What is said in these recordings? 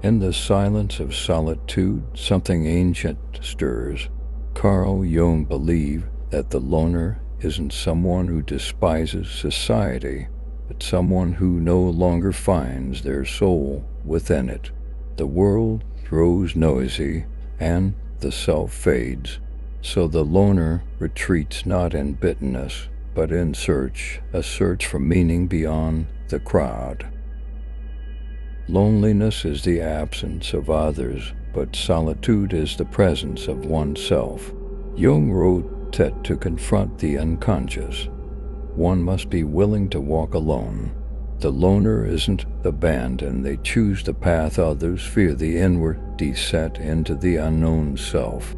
In the silence of solitude, something ancient stirs. Carl Jung believed that the loner isn't someone who despises society, but someone who no longer finds their soul within it. The world grows noisy, and the self fades, so the loner retreats not in bitterness, but in a search for meaning beyond the crowd. Loneliness is the absence of others, but solitude is the presence of oneself. Jung wrote that to confront the unconscious, one must be willing to walk alone. The loner isn't abandoned, they choose the path others fear, the inward descent into the unknown self.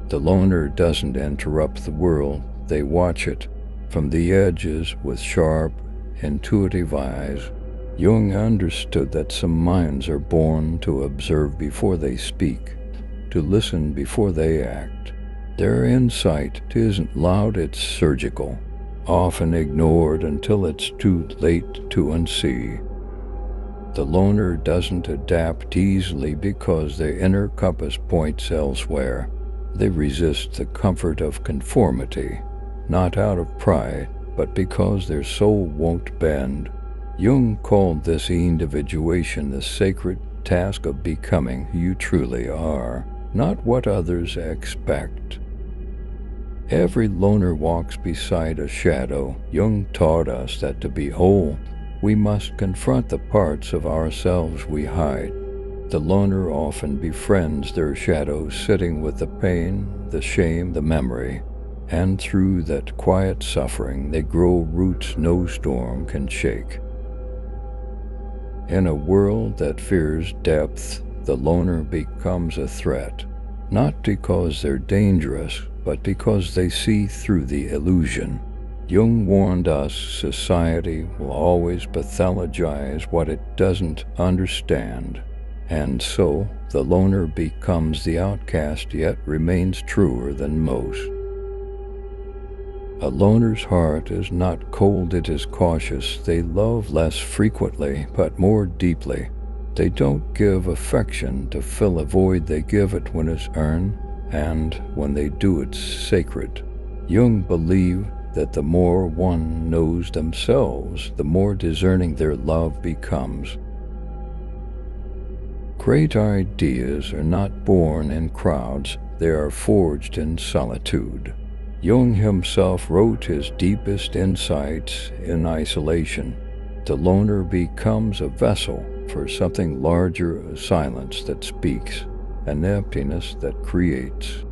The loner doesn't interrupt the world, they watch it from the edges with sharp, intuitive eyes. Jung understood that some minds are born to observe before they speak, to listen before they act. Their insight isn't loud, it's surgical, often ignored until it's too late to unsee. The loner doesn't adapt easily because their inner compass points elsewhere. They resist the comfort of conformity, not out of pride, but because their soul won't bend. Jung called this individuation the sacred task of becoming who you truly are, not what others expect. Every loner walks beside a shadow. Jung taught us that to be whole, we must confront the parts of ourselves we hide. The loner often befriends their shadows, sitting with the pain, the shame, the memory, and through that quiet suffering they grow roots no storm can shake. In a world that fears depth, the loner becomes a threat, not because they're dangerous, but because they see through the illusion. Jung warned us society will always pathologize what it doesn't understand, and so the loner becomes the outcast, yet remains truer than most. A loner's heart is not cold, it is cautious. They love less frequently, but more deeply. They don't give affection to fill a void, they give it when it's earned, and when they do, it's sacred. Jung believed that the more one knows themselves, the more discerning their love becomes. Great ideas are not born in crowds, they are forged in solitude. Jung himself wrote his deepest insights in isolation. The loner becomes a vessel for something larger, a silence that speaks, an emptiness that creates.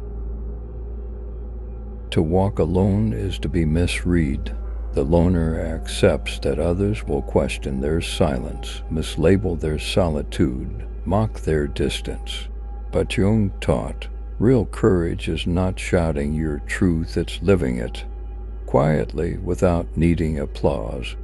To walk alone is to be misread. The loner accepts that others will question their silence, mislabel their solitude, mock their distance. But Jung taught, real courage is not shouting your truth, it's living it, quietly without needing applause.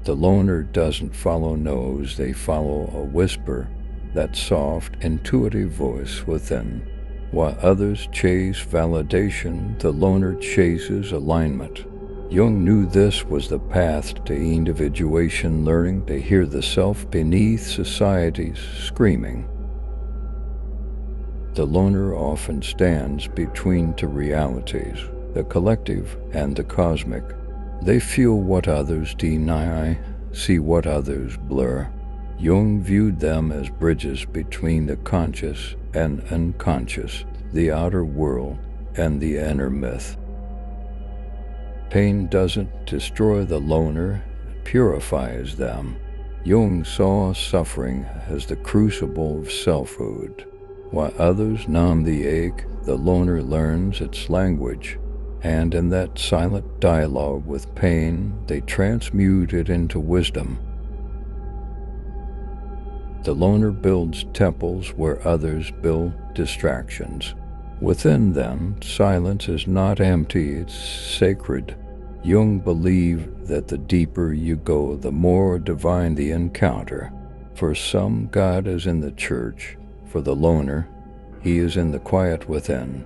The loner doesn't follow no's, they follow a whisper, that soft, intuitive voice within. While others chase validation, the loner chases alignment. Jung knew this was the path to individuation, learning to hear the self beneath society's screaming. The loner often stands between two realities, the collective and the cosmic. They feel what others deny, see what others blur. Jung viewed them as bridges between the conscious and unconscious, the outer world and the inner myth. Pain doesn't destroy the loner, it purifies them. Jung saw suffering as the crucible of selfhood. While others numb the ache, the loner learns its language, and in that silent dialogue with pain, they transmute it into wisdom. The loner builds temples where others build distractions. Within them, silence is not empty, it's sacred. Jung believed that the deeper you go, the more divine the encounter. For some, God is in the church. For the loner, he is in the quiet within.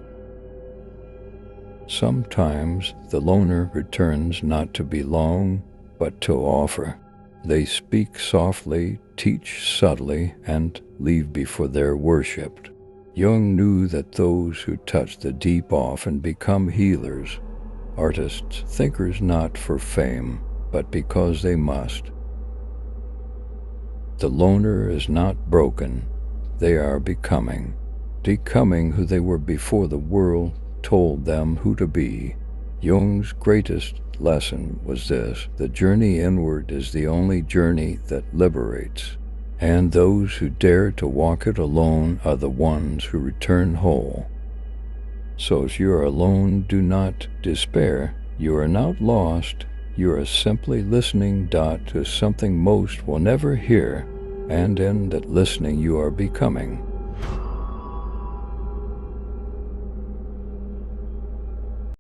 Sometimes the loner returns not to belong, but to offer. They speak softly, teach subtly, and leave before they're worshipped. Jung knew that those who touch the deep often become healers, artists, thinkers not for fame, but because they must. The loner is not broken, they are becoming who they were before the world told them who to be. Jung's greatest lesson was this: the journey inward is the only journey that liberates, and those who dare to walk it alone are the ones who return whole. So if you are alone, do not despair. You are not lost. You are simply listening to something most will never hear, and in that listening you are becoming.